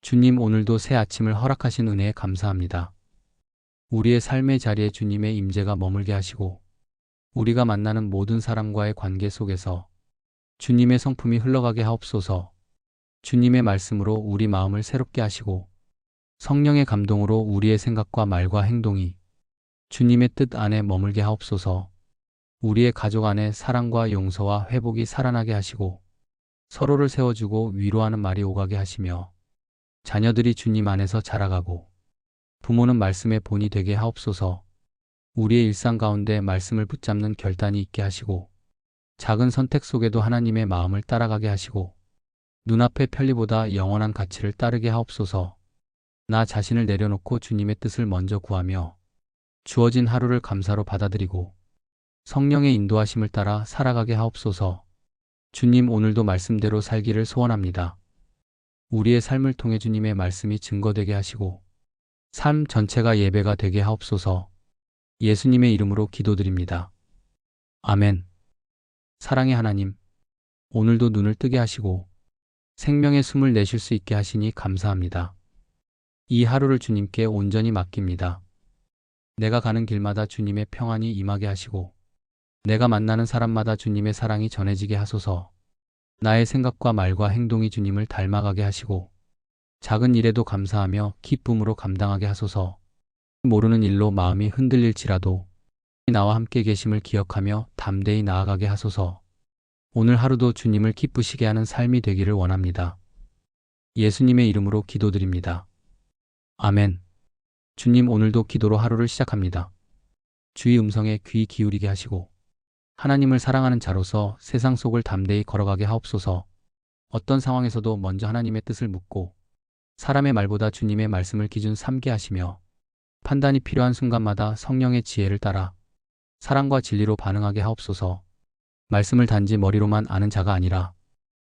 주님, 오늘도 새 아침을 허락하신 은혜에 감사합니다. 우리의 삶의 자리에 주님의 임재가 머물게 하시고 우리가 만나는 모든 사람과의 관계 속에서 주님의 성품이 흘러가게 하옵소서. 주님의 말씀으로 우리 마음을 새롭게 하시고 성령의 감동으로 우리의 생각과 말과 행동이 주님의 뜻 안에 머물게 하옵소서. 우리의 가족 안에 사랑과 용서와 회복이 살아나게 하시고 서로를 세워주고 위로하는 말이 오가게 하시며 자녀들이 주님 안에서 자라가고 부모는 말씀의 본이 되게 하옵소서. 우리의 일상 가운데 말씀을 붙잡는 결단이 있게 하시고 작은 선택 속에도 하나님의 마음을 따라가게 하시고 눈앞의 편리보다 영원한 가치를 따르게 하옵소서. 나 자신을 내려놓고 주님의 뜻을 먼저 구하며 주어진 하루를 감사로 받아들이고 성령의 인도하심을 따라 살아가게 하옵소서. 주님, 오늘도 말씀대로 살기를 소원합니다. 우리의 삶을 통해 주님의 말씀이 증거되게 하시고 삶 전체가 예배가 되게 하옵소서. 예수님의 이름으로 기도드립니다. 아멘. 사랑의 하나님, 오늘도 눈을 뜨게 하시고 생명의 숨을 내쉴 수 있게 하시니 감사합니다. 이 하루를 주님께 온전히 맡깁니다. 내가 가는 길마다 주님의 평안이 임하게 하시고 내가 만나는 사람마다 주님의 사랑이 전해지게 하소서. 나의 생각과 말과 행동이 주님을 닮아가게 하시고 작은 일에도 감사하며 기쁨으로 감당하게 하소서. 모르는 일로 마음이 흔들릴지라도 나와 함께 계심을 기억하며 담대히 나아가게 하소서. 오늘 하루도 주님을 기쁘시게 하는 삶이 되기를 원합니다. 예수님의 이름으로 기도드립니다. 아멘. 주님, 오늘도 기도로 하루를 시작합니다. 주의 음성에 귀 기울이게 하시고 하나님을 사랑하는 자로서 세상 속을 담대히 걸어가게 하옵소서. 어떤 상황에서도 먼저 하나님의 뜻을 묻고 사람의 말보다 주님의 말씀을 기준 삼게 하시며 판단이 필요한 순간마다 성령의 지혜를 따라 사랑과 진리로 반응하게 하옵소서. 말씀을 단지 머리로만 아는 자가 아니라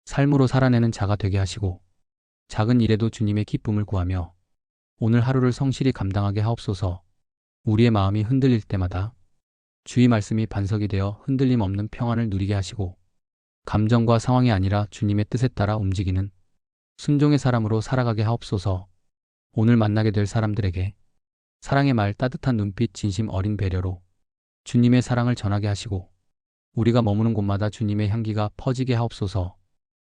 삶으로 살아내는 자가 되게 하시고 작은 일에도 주님의 기쁨을 구하며 오늘 하루를 성실히 감당하게 하옵소서. 우리의 마음이 흔들릴 때마다 주의 말씀이 반석이 되어 흔들림 없는 평안을 누리게 하시고 감정과 상황이 아니라 주님의 뜻에 따라 움직이는 순종의 사람으로 살아가게 하옵소서. 오늘 만나게 될 사람들에게 사랑의 말, 따뜻한 눈빛, 진심 어린 배려로 주님의 사랑을 전하게 하시고 우리가 머무는 곳마다 주님의 향기가 퍼지게 하옵소서.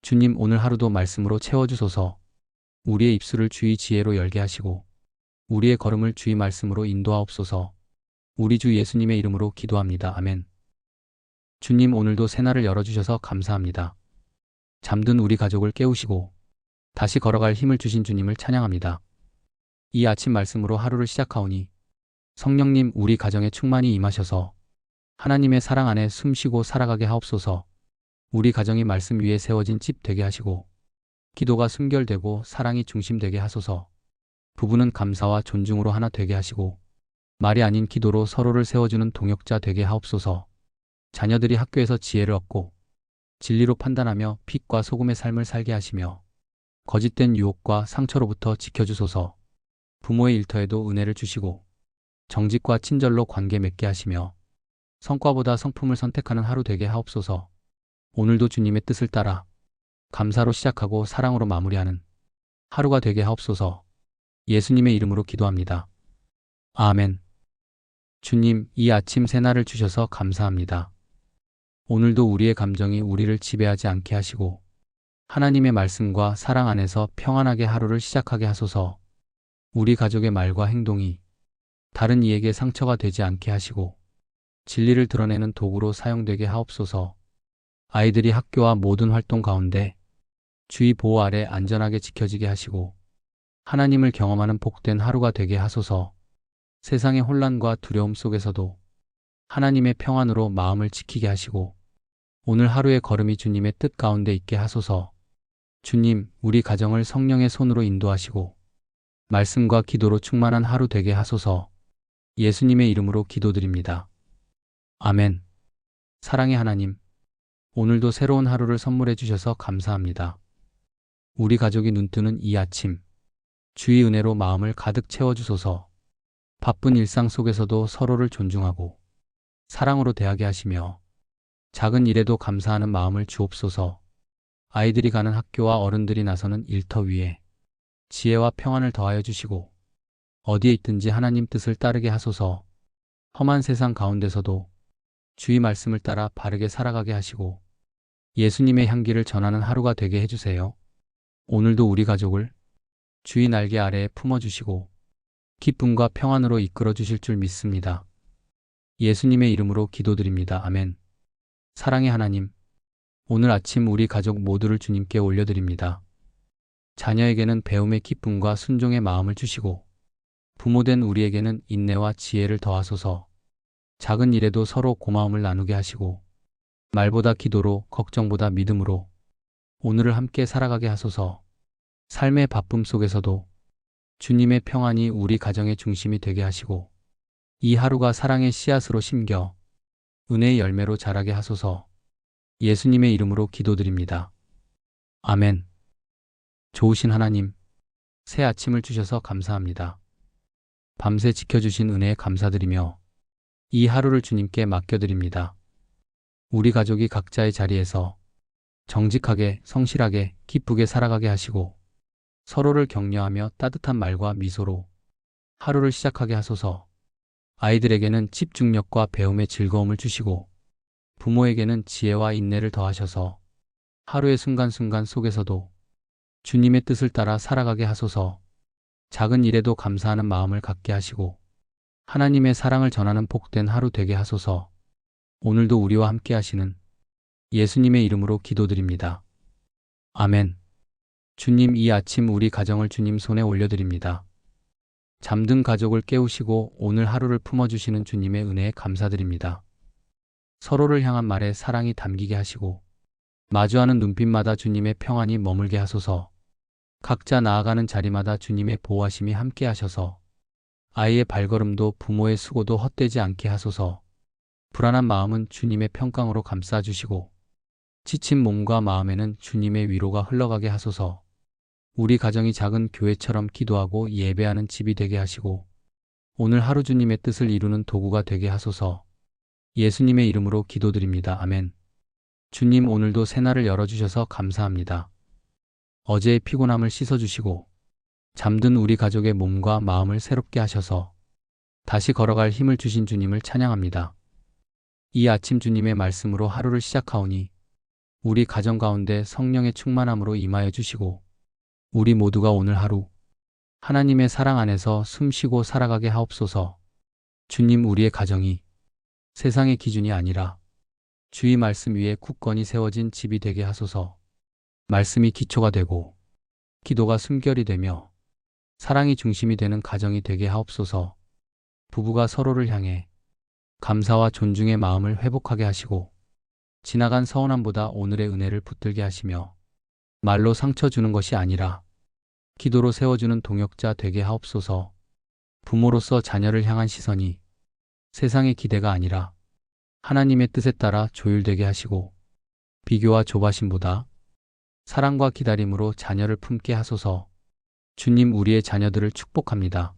주님, 오늘 하루도 말씀으로 채워주소서. 우리의 입술을 주의 지혜로 열게 하시고 우리의 걸음을 주의 말씀으로 인도하옵소서. 우리 주 예수님의 이름으로 기도합니다. 아멘. 주님, 오늘도 새날을 열어주셔서 감사합니다. 잠든 우리 가족을 깨우시고 다시 걸어갈 힘을 주신 주님을 찬양합니다. 이 아침 말씀으로 하루를 시작하오니 성령님, 우리 가정에 충만히 임하셔서 하나님의 사랑 안에 숨쉬고 살아가게 하옵소서. 우리 가정이 말씀 위에 세워진 집 되게 하시고 기도가 순결되고 사랑이 중심되게 하소서. 부부는 감사와 존중으로 하나 되게 하시고 말이 아닌 기도로 서로를 세워주는 동역자 되게 하옵소서. 자녀들이 학교에서 지혜를 얻고 진리로 판단하며 빛과 소금의 삶을 살게 하시며 거짓된 유혹과 상처로부터 지켜주소서. 부모의 일터에도 은혜를 주시고 정직과 친절로 관계 맺게 하시며 성과보다 성품을 선택하는 하루 되게 하옵소서. 오늘도 주님의 뜻을 따라 감사로 시작하고 사랑으로 마무리하는 하루가 되게 하옵소서. 예수님의 이름으로 기도합니다. 아멘. 주님, 이 아침 새날을 주셔서 감사합니다. 오늘도 우리의 감정이 우리를 지배하지 않게 하시고 하나님의 말씀과 사랑 안에서 평안하게 하루를 시작하게 하소서. 우리 가족의 말과 행동이 다른 이에게 상처가 되지 않게 하시고 진리를 드러내는 도구로 사용되게 하옵소서. 아이들이 학교와 모든 활동 가운데 주의 보호 아래 안전하게 지켜지게 하시고 하나님을 경험하는 복된 하루가 되게 하소서. 세상의 혼란과 두려움 속에서도 하나님의 평안으로 마음을 지키게 하시고 오늘 하루의 걸음이 주님의 뜻 가운데 있게 하소서. 주님, 우리 가정을 성령의 손으로 인도하시고 말씀과 기도로 충만한 하루 되게 하소서. 예수님의 이름으로 기도드립니다. 아멘. 사랑의 하나님, 오늘도 새로운 하루를 선물해 주셔서 감사합니다. 우리 가족이 눈뜨는 이 아침, 주의 은혜로 마음을 가득 채워주소서. 바쁜 일상 속에서도 서로를 존중하고 사랑으로 대하게 하시며 작은 일에도 감사하는 마음을 주옵소서. 아이들이 가는 학교와 어른들이 나서는 일터 위에 지혜와 평안을 더하여 주시고 어디에 있든지 하나님 뜻을 따르게 하소서. 험한 세상 가운데서도 주의 말씀을 따라 바르게 살아가게 하시고 예수님의 향기를 전하는 하루가 되게 해주세요. 오늘도 우리 가족을 주의 날개 아래에 품어주시고 기쁨과 평안으로 이끌어 주실 줄 믿습니다. 예수님의 이름으로 기도드립니다. 아멘. 사랑의 하나님, 오늘 아침 우리 가족 모두를 주님께 올려드립니다. 자녀에게는 배움의 기쁨과 순종의 마음을 주시고 부모된 우리에게는 인내와 지혜를 더하소서. 작은 일에도 서로 고마움을 나누게 하시고 말보다 기도로 걱정보다 믿음으로 오늘을 함께 살아가게 하소서. 삶의 바쁨 속에서도 주님의 평안이 우리 가정의 중심이 되게 하시고 이 하루가 사랑의 씨앗으로 심겨 은혜의 열매로 자라게 하소서. 예수님의 이름으로 기도드립니다. 아멘. 좋으신 하나님, 새 아침을 주셔서 감사합니다. 밤새 지켜주신 은혜에 감사드리며 이 하루를 주님께 맡겨드립니다. 우리 가족이 각자의 자리에서 정직하게, 성실하게, 기쁘게 살아가게 하시고 서로를 격려하며 따뜻한 말과 미소로 하루를 시작하게 하소서. 아이들에게는 집중력과 배움의 즐거움을 주시고 부모에게는 지혜와 인내를 더하셔서 하루의 순간순간 속에서도 주님의 뜻을 따라 살아가게 하소서. 작은 일에도 감사하는 마음을 갖게 하시고 하나님의 사랑을 전하는 복된 하루 되게 하소서. 오늘도 우리와 함께 하시는 예수님의 이름으로 기도드립니다. 아멘. 주님, 이 아침 우리 가정을 주님 손에 올려드립니다. 잠든 가족을 깨우시고 오늘 하루를 품어주시는 주님의 은혜에 감사드립니다. 서로를 향한 말에 사랑이 담기게 하시고 마주하는 눈빛마다 주님의 평안이 머물게 하소서. 각자 나아가는 자리마다 주님의 보호하심이 함께 하셔서 아이의 발걸음도 부모의 수고도 헛되지 않게 하소서. 불안한 마음은 주님의 평강으로 감싸주시고 지친 몸과 마음에는 주님의 위로가 흘러가게 하소서. 우리 가정이 작은 교회처럼 기도하고 예배하는 집이 되게 하시고 오늘 하루 주님의 뜻을 이루는 도구가 되게 하소서. 예수님의 이름으로 기도드립니다. 아멘. 주님, 오늘도 새날을 열어주셔서 감사합니다. 어제의 피곤함을 씻어주시고 잠든 우리 가족의 몸과 마음을 새롭게 하셔서 다시 걸어갈 힘을 주신 주님을 찬양합니다. 이 아침 주님의 말씀으로 하루를 시작하오니 우리 가정 가운데 성령의 충만함으로 임하여 주시고 우리 모두가 오늘 하루 하나님의 사랑 안에서 숨쉬고 살아가게 하옵소서. 주님, 우리의 가정이 세상의 기준이 아니라 주의 말씀 위에 굳건히 세워진 집이 되게 하소서. 말씀이 기초가 되고 기도가 숨결이 되며 사랑이 중심이 되는 가정이 되게 하옵소서. 부부가 서로를 향해 감사와 존중의 마음을 회복하게 하시고 지나간 서운함보다 오늘의 은혜를 붙들게 하시며 말로 상처 주는 것이 아니라 기도로 세워주는 동역자 되게 하옵소서. 부모로서 자녀를 향한 시선이 세상의 기대가 아니라 하나님의 뜻에 따라 조율되게 하시고 비교와 조바심보다 사랑과 기다림으로 자녀를 품게 하소서. 주님, 우리의 자녀들을 축복합니다.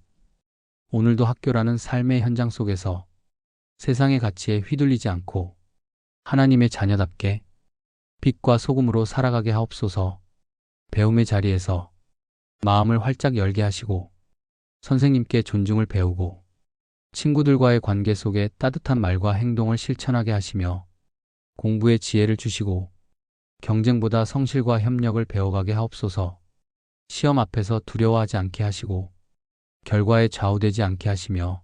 오늘도 학교라는 삶의 현장 속에서 세상의 가치에 휘둘리지 않고 하나님의 자녀답게 빛과 소금으로 살아가게 하옵소서. 배움의 자리에서 마음을 활짝 열게 하시고 선생님께 존중을 배우고 친구들과의 관계 속에 따뜻한 말과 행동을 실천하게 하시며 공부의 지혜를 주시고 경쟁보다 성실과 협력을 배워가게 하옵소서. 시험 앞에서 두려워하지 않게 하시고 결과에 좌우되지 않게 하시며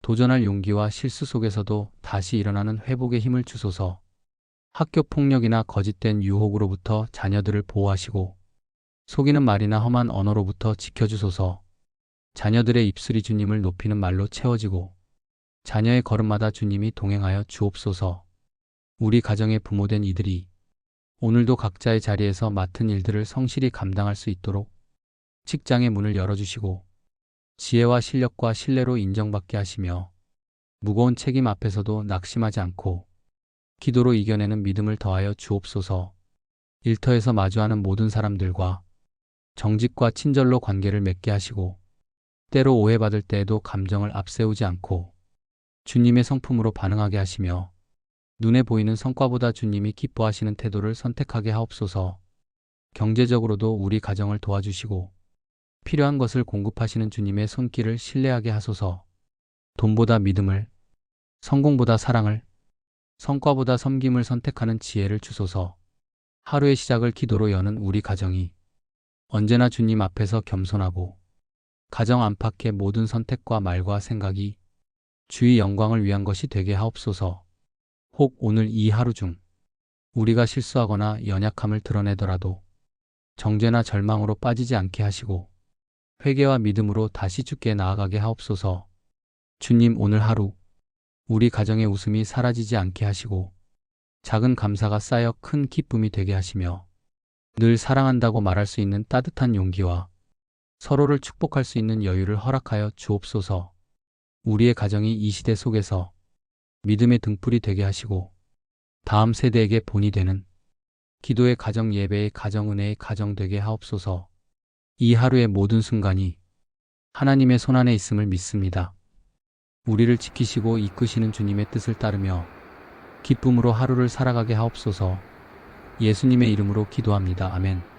도전할 용기와 실수 속에서도 다시 일어나는 회복의 힘을 주소서. 학교 폭력이나 거짓된 유혹으로부터 자녀들을 보호하시고 속이는 말이나 험한 언어로부터 지켜주소서. 자녀들의 입술이 주님을 높이는 말로 채워지고 자녀의 걸음마다 주님이 동행하여 주옵소서. 우리 가정의 부모된 이들이 오늘도 각자의 자리에서 맡은 일들을 성실히 감당할 수 있도록 직장의 문을 열어주시고 지혜와 실력과 신뢰로 인정받게 하시며 무거운 책임 앞에서도 낙심하지 않고 기도로 이겨내는 믿음을 더하여 주옵소서. 일터에서 마주하는 모든 사람들과 정직과 친절로 관계를 맺게 하시고 때로 오해받을 때에도 감정을 앞세우지 않고 주님의 성품으로 반응하게 하시며 눈에 보이는 성과보다 주님이 기뻐하시는 태도를 선택하게 하옵소서. 경제적으로도 우리 가정을 도와주시고 필요한 것을 공급하시는 주님의 손길을 신뢰하게 하소서. 돈보다 믿음을, 성공보다 사랑을, 성과보다 섬김을 선택하는 지혜를 주소서. 하루의 시작을 기도로 여는 우리 가정이 언제나 주님 앞에서 겸손하고 가정 안팎의 모든 선택과 말과 생각이 주의 영광을 위한 것이 되게 하옵소서. 혹 오늘 이 하루 중 우리가 실수하거나 연약함을 드러내더라도 정죄나 절망으로 빠지지 않게 하시고 회개와 믿음으로 다시 주께 나아가게 하옵소서. 주님, 오늘 하루 우리 가정의 웃음이 사라지지 않게 하시고 작은 감사가 쌓여 큰 기쁨이 되게 하시며 늘 사랑한다고 말할 수 있는 따뜻한 용기와 서로를 축복할 수 있는 여유를 허락하여 주옵소서. 우리의 가정이 이 시대 속에서 믿음의 등불이 되게 하시고 다음 세대에게 본이 되는 기도의 가정, 예배의 가정, 은혜의 가정 되게 하옵소서. 이 하루의 모든 순간이 하나님의 손안에 있음을 믿습니다. 우리를 지키시고 이끄시는 주님의 뜻을 따르며 기쁨으로 하루를 살아가게 하옵소서. 예수님의 이름으로 기도합니다. 아멘.